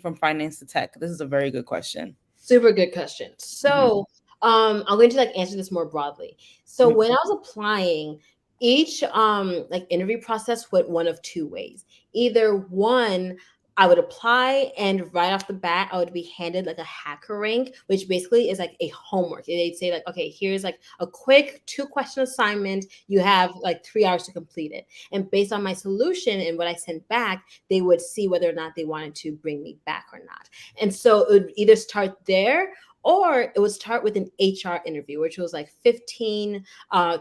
from finance to tech? This is a very good question. Super good question. Mhm. So, I'm going to like answer this more broadly. So Mhm. when I was applying, each like interview process went one of two ways. Either one, I would apply and right off the bat, I would be handed like a hacker rank, which basically is like a homework. They'd say like, okay, here's like a quick 2 question assignment. You have like 3 hours to complete it. And based on my solution and what I sent back, they would see whether or not they wanted to bring me back or not. And so it would either start there or it would start with an HR interview, which was like 15,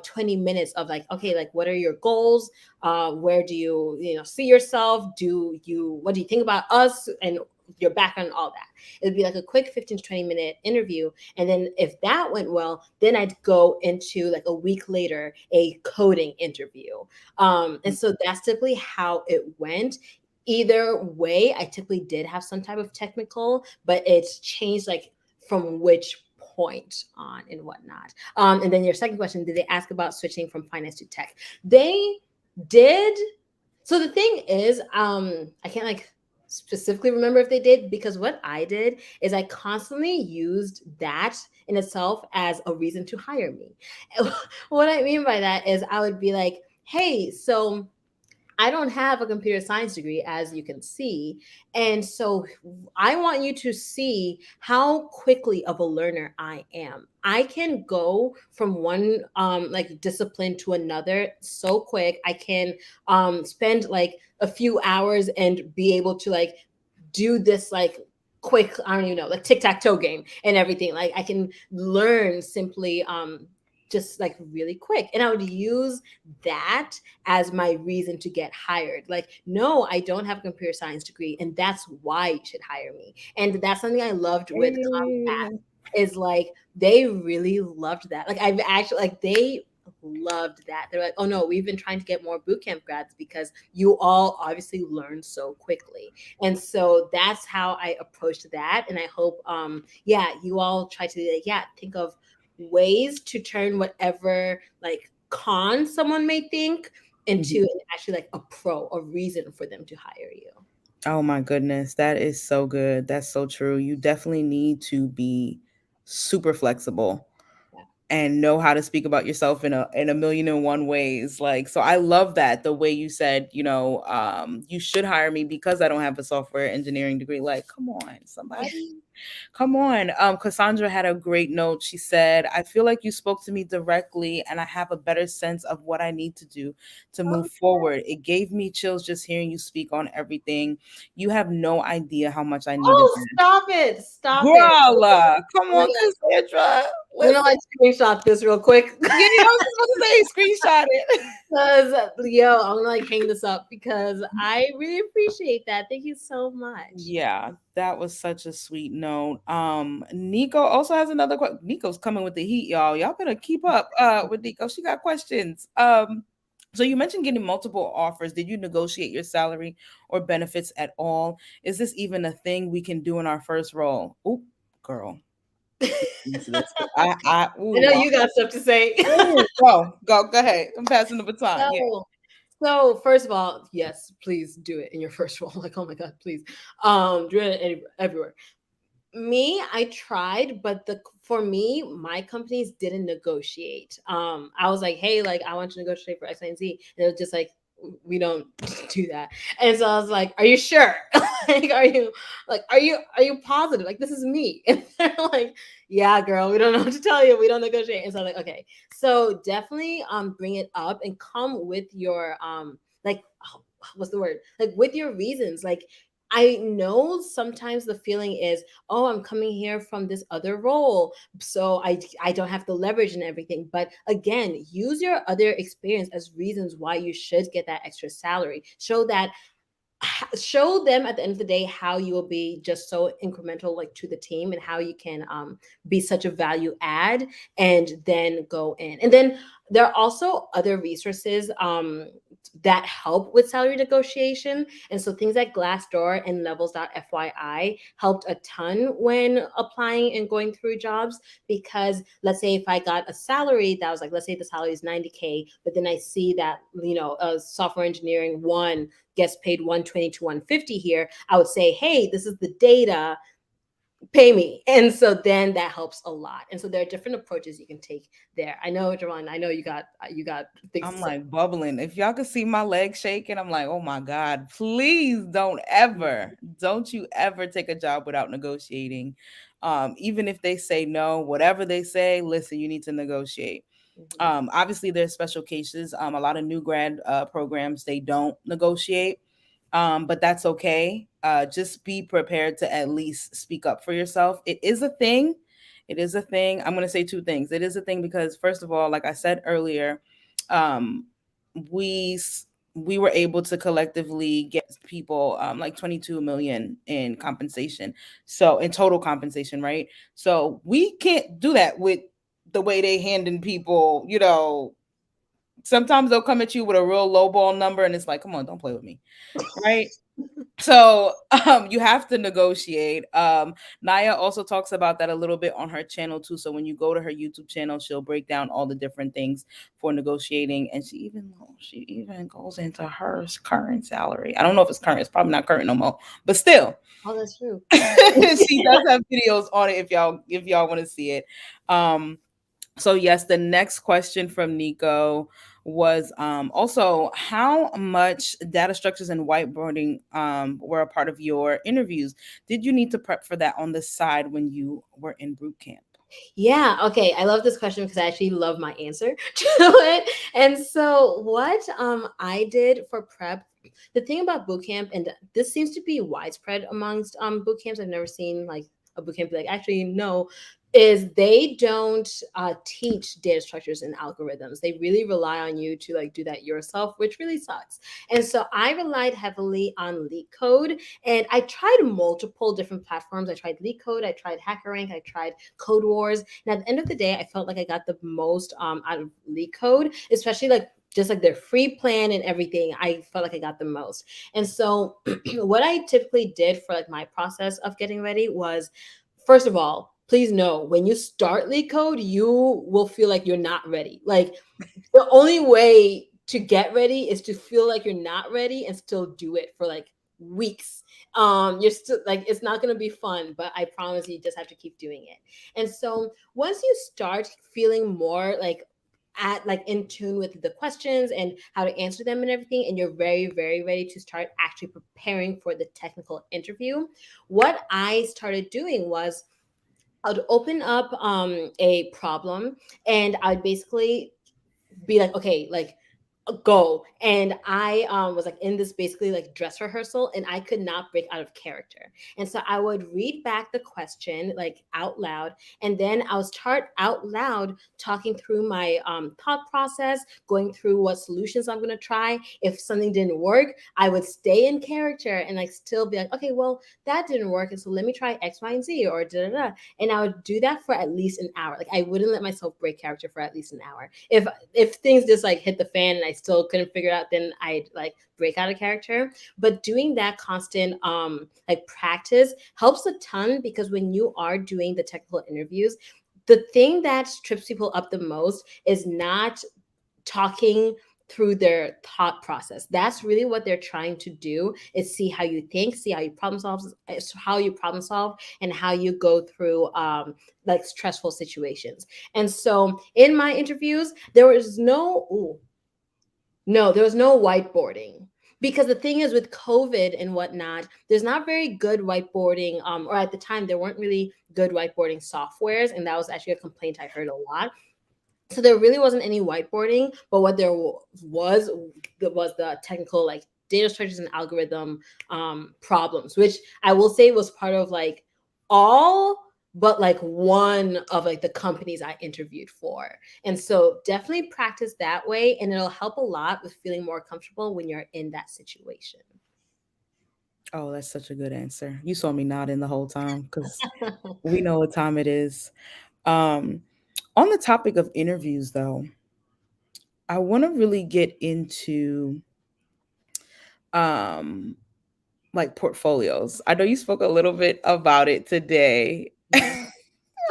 20 minutes of like, okay, like what are your goals? Where do you see yourself? What do you think about us and your background and all that? It would be like a quick 15 to 20-minute interview. And then if that went well, then I'd go into like a week later, a coding interview. And so that's typically how it went. Either way, I typically did have some type of technical, but it's changed like from which point on and whatnot. And then your second question, did they ask about switching from finance to tech? They did. So the thing is, I can't like specifically remember if they did, because what I did is I constantly used that in itself as a reason to hire me. What I mean by that is I would be like, hey, so I don't have a computer science degree, as you can see. And so I want you to see how quickly of a learner I am. I can go from one like discipline to another so quick. I can spend like a few hours and be able to like do this like quick, I don't even know, like tic-tac-toe game and everything. Like I can learn simply just like really quick. And I would use that as my reason to get hired. Like, no, I don't have a computer science degree, and that's why you should hire me. And that's something I loved with Hey. is like they really loved that. Like I've actually like they loved that. They're like, oh no, we've been trying to get more bootcamp grads because you all obviously learn so quickly. And so that's how I approached that. And I hope yeah, you all try to like, yeah, think of ways to turn whatever like con someone may think into Mhm. an actually like a pro, a reason for them to hire you. Oh my goodness, that is so good. That's so true. You definitely need to be super flexible Yeah. and know how to speak about yourself in a million and one ways. Like, so I love that the way you said, you should hire me because I don't have a software engineering degree. Like, come on, somebody. Come on. Cassandra had a great note. She said, I feel like you spoke to me directly and I have a better sense of what I need to do to move forward. It gave me chills just hearing you speak on everything. You have no idea how much I needed Oh, this. stop it. Stop it. Girl, come Oh my on, God. Cassandra. I'm gonna Listen. like screenshot this real quick. Yeah, I was just about to say, screenshot it. Because yo, I'm gonna like hang this up because I really appreciate that. Thank you so much. Yeah, that was such a sweet note. Nico also has another question. Nico's coming with the heat, y'all. Y'all better keep up with Nico. She got questions. So you mentioned getting multiple offers. Did you negotiate your salary or benefits at all? Is this even a thing we can do in our first role? Oop, girl. Answer this. I know Ooh, you got stuff to say. ooh, go ahead. I'm passing the baton. Yeah. So, so first of all, yes, please do it in your first role. Like, oh my God, please. Do it everywhere. Me, I tried, but the for me, my companies didn't negotiate. I was like, hey, like I want to negotiate for X, Y, and Z. And it was just we don't do that. And so I was like, are you sure? Like, are you positive? Like, this is me. And they're like, yeah, girl, we don't know what to tell you. We don't negotiate. And so I'm like, okay. So definitely bring it up and come with your like what's the word? Like with your reasons. Like I know sometimes the feeling is, oh, I'm coming here from this other role, so I don't have the leverage and everything. But again, use your other experience as reasons why you should get that extra salary. Show them at the end of the day how you will be just so incremental like to the team and how you can be such a value add and then go in. And then there are also other resources that help with salary negotiation. And so things like Glassdoor and Levels.fyi helped a ton when applying and going through jobs. Because let's say if I got a salary that was like, let's say the salary is 90K, but then I see that, a software engineering one gets paid 120 to 150 here, I would say, hey, this is the data, pay me. And so then that helps a lot. And so there are different approaches you can take there. I know, Javon, I know you got things to I'm say. like bubbling. If y'all could see my legs shaking, I'm like, oh my God, please don't you ever take a job without negotiating. Even if they say no, whatever they say, listen, you need to negotiate. Mhm. Obviously, there's special cases. A lot of new grad programs, they don't negotiate, but that's okay. Just be prepared to at least speak up for yourself. It is a thing. It is a thing. I'm going to say two things. It is a thing because, first of all, like I said earlier, um, we we were able to collectively get people like 22 million in compensation, so in total compensation, right? So we can't do that with the way they handing people, sometimes they'll come at you with a real low ball number and it's like, come on, don't play with me, right? So you have to negotiate. Naya also talks about that a little bit on her channel too. So when you go to her YouTube channel, she'll break down all the different things for negotiating, and she even goes into her current salary. I don't know if it's current, it's probably not current no more, but still. Oh, that's true. She does have videos on it if y'all want to see it. um so yes, the next question from Nico was also how much data structures and whiteboarding were a part of your interviews. Did you need to prep for that on the side when you were in boot camp? Yeah, okay. I love this question because I actually love my answer to it. And so what I did for prep, the thing about boot camp, and this seems to be widespread amongst boot camps. I've never seen like a boot camp be like, actually, no, is they don't teach data structures and algorithms. They really rely on you to like do that yourself, which really sucks. And so I relied heavily on LeetCode, and I tried multiple different platforms. I tried LeetCode, I tried HackerRank, I tried Code Wars. And at the end of the day, I felt like I got the most out of LeetCode, especially like just like their free plan and everything. I felt like I got the most. And so what I typically did for like my process of getting ready was, first of all, please know when you start LeetCode, you will feel like you're not ready. Like the only way to get ready is to feel like you're not ready and still do it for like weeks. You're still like, it's not going to be fun, but I promise you just have to keep doing it. And so once you start feeling more like at like in tune with the questions and how to answer them and everything, and you're very very ready to start actually preparing for the technical interview, what I started doing was I'd open up a problem, and I'd basically be like, okay, like go. And I was like in this basically like dress rehearsal, and I could not break out of character. And so I would read back the question like out loud, and then I'll start out loud talking through my thought process, going through what solutions I'm going to try. If something didn't work, I would stay in character and like still be like, okay, well, that didn't work, and so let me try X, Y, and Z, or da da da. And I would do that for at least an hour. Like I wouldn't let myself break character for at least an hour. If things just like hit the fan and I still couldn't figure it out, then I'd like break out of character. But doing that constant like practice helps a ton, because when you are doing the technical interviews, the thing that trips people up the most is not talking through their thought process. That's really what they're trying to do, is see how you think, see how you problem solve, and how you go through like stressful situations. And so in my interviews, there was no, there was no whiteboarding, because the thing is with COVID and whatnot, there's not very good whiteboarding, or at the time there weren't really good whiteboarding softwares, and that was actually a complaint I heard a lot. So there really wasn't any whiteboarding, but what there was the technical like data structures and algorithm problems, which I will say was part of like all but like one of like the companies I interviewed for. And so definitely practice that way, and it'll help a lot with feeling more comfortable when you're in that situation. Oh, that's such a good answer. You saw me nodding the whole time because we know what time it is. Um, on the topic of interviews, though, I want to really get into. um like portfolios. I know you spoke a little bit about it today Mhm.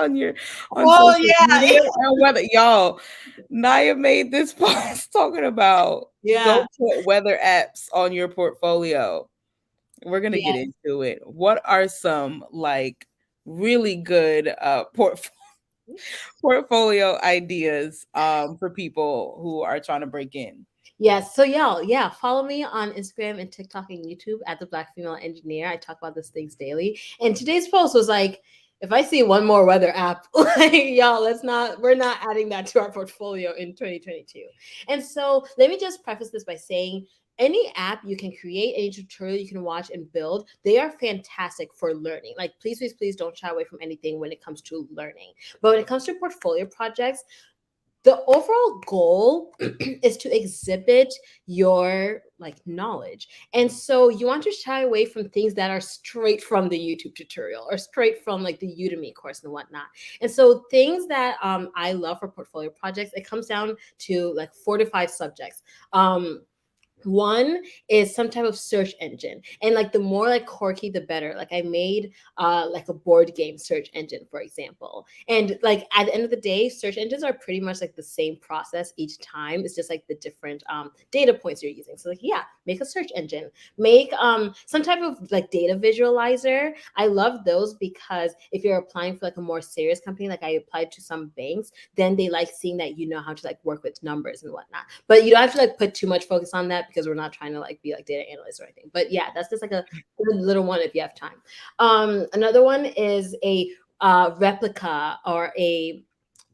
on your on Oh social yeah. media and whether y'all Naya made this post talking about Yeah. don't put weather apps on your portfolio. We're gonna get Yes. into it. What are some like really good portfolio ideas for people who are trying to break in? Yes. So y'all, yeah, follow me on Instagram and TikTok and YouTube at the Black Female Engineer. I talk about these things daily. And today's post was like, if I see one more weather app, like y'all, we're not adding that to our portfolio in 2022. And so let me just preface this by saying any app you can create, any tutorial you can watch and build, they are fantastic for learning. Like, please, please, please don't shy away from anything when it comes to learning. But when it comes to portfolio projects, the overall goal is to exhibit your like knowledge, and so you want to shy away from things that are straight from the YouTube tutorial or straight from like the Udemy course and whatnot. And so things that I love for portfolio projects, it comes down to like 4 to 5 subjects. One is some type of search engine, and like the more like quirky the better. Like I made like a board game search engine, for example, and like at the end of the day, search engines are pretty much like the same process each time. It's just like the different data points you're using. So like, yeah, make a search engine, make some type of like data visualizer. I love those because if you're applying for like a more serious company, like I applied to some banks, then they like seeing that you know how to like work with numbers and whatnot. But you don't have to like put too much focus on that because we're not trying to like be like data analysts or anything. But yeah, that's just like a good little one if you have time. Another one is a replica or a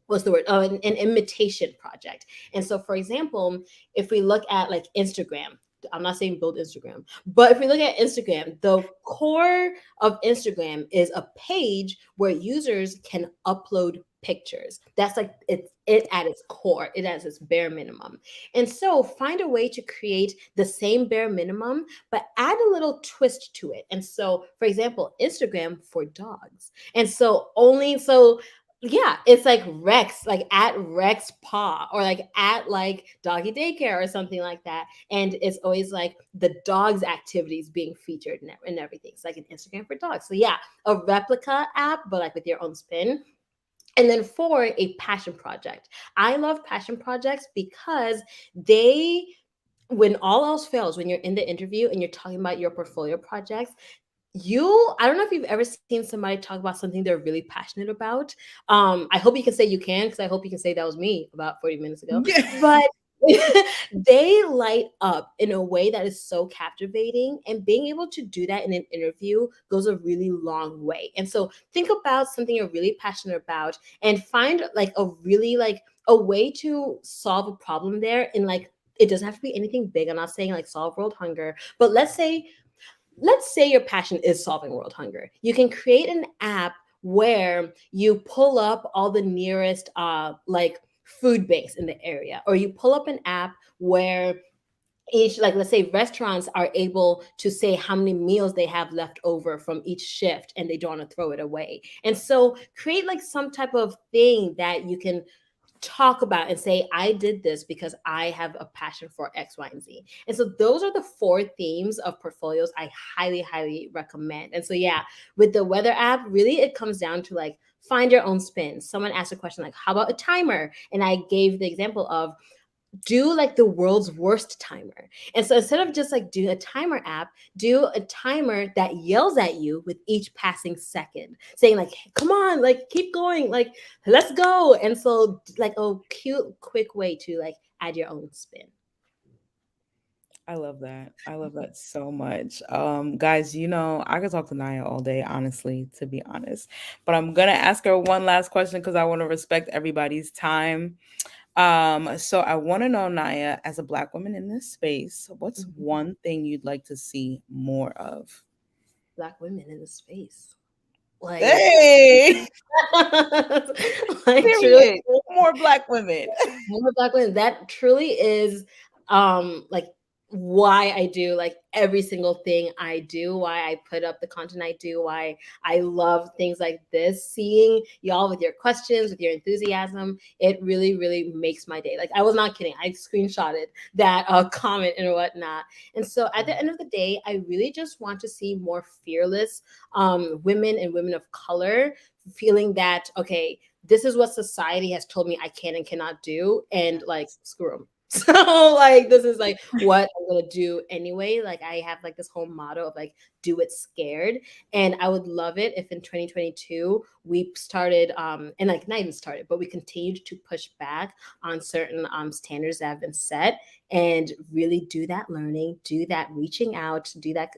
what's the word? Oh, an imitation project. And so, for example, if we look at like Instagram, I'm not saying build Instagram, but if we look at Instagram, the core of Instagram is a page where users can upload pictures. That's like it at its core, it has its bare minimum. And so find a way to create the same bare minimum, but add a little twist to it. And so, for example, Instagram for dogs. And so only so yeah, it's like Rex, like at Rex Paw or like at like doggy daycare or something like that. And it's always like the dog's activities being featured and everything. It's like an Instagram for dogs. So yeah, a replica app, but like with your own spin. And then for a passion project. I love passion projects because they when all else fails, when you're in the interview and you're talking about your portfolio projects, I don't know if you've ever seen somebody talk about something they're really passionate about. I hope you can say you can, because I hope you can say that was me about 40 minutes ago. Yeah. But they light up in a way that is so captivating, and being able to do that in an interview goes a really long way. And so think about something you're really passionate about and find like a really like a way to solve a problem there. In like, it doesn't have to be anything big. I'm not saying like solve world hunger, but let's say your passion is solving world hunger. You can create an app where you pull up all the nearest like food banks in the area, or you pull up an app where each, like, let's say restaurants are able to say how many meals they have left over from each shift and they don't want to throw it away. And so create like some type of thing that you can talk about and say, I did this because I have a passion for X, Y, and Z. And so those are the 4 themes of portfolios I highly, highly recommend. And so, yeah, with the weather app, really it comes down to like find your own spin. Someone asked a question like, how about a timer? And I gave the example of do like the world's worst timer. And so instead of just like do a timer app, do a timer that yells at you with each passing second, saying like, come on, like keep going, like let's go. And so like a cute, quick way to like add your own spin. I love that. I love that so much. Guys, I could talk to Naya all day, honestly, to be honest. But I'm gonna ask her one last question because I want to respect everybody's time. So I want to know, Naya, as a Black woman in this space, what's Mhm. one thing you'd like to see more of? Black women in the space. Like, Hey, like truly period. More Black women. more Black women. That truly is like why I do like every single thing I do, why I put up the content I do, why I love things like this. Seeing y'all with your questions, with your enthusiasm, it really, really makes my day. Like, I was not kidding. I screenshotted that comment and whatnot. And so at the end of the day, I really just want to see more fearless women and women of color feeling that, okay, this is what society has told me I can and cannot do, and like, screw them. So like, this is like what I'm gonna do anyway. Like, I have like this whole motto of like, do it scared. And I would love it if in 2022 we started and like, not even started, but we continued to push back on certain standards that have been set, and really do that learning, do that reaching out, do that,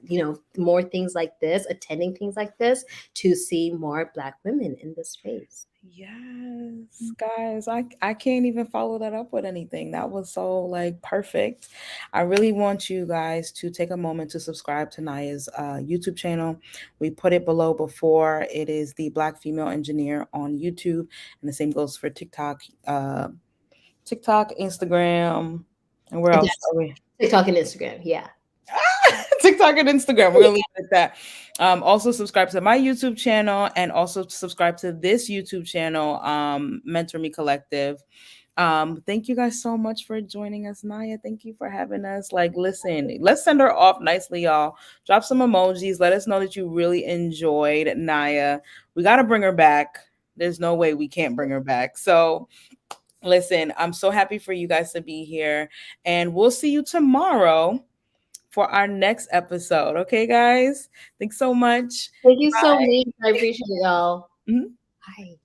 more things like this, attending things like this, to see more Black women in this space. Yes, guys, I can't even follow that up with anything. That was so like perfect. I really want you guys to take a moment to subscribe to Naya's YouTube channel. We put it below before. It is the Black Female Engineer on YouTube, and the same goes for TikTok, Instagram, and where And else that's are we? TikTok and Instagram. Yeah. TikTok and Instagram. We're gonna leave it at that. Also subscribe to my YouTube channel, and also subscribe to this YouTube channel, Mentor Me Collective. Thank you guys so much for joining us, Naya. Thank you for having us. Like, listen, let's send her off nicely, y'all. Drop some emojis. Let us know that you really enjoyed Naya. We gotta bring her back. There's no way we can't bring her back. So listen, I'm so happy for you guys to be here, and we'll see you tomorrow for our next episode. Okay, guys? Thanks so much. Thank you so much. I appreciate it, y'all. Mhm. Bye.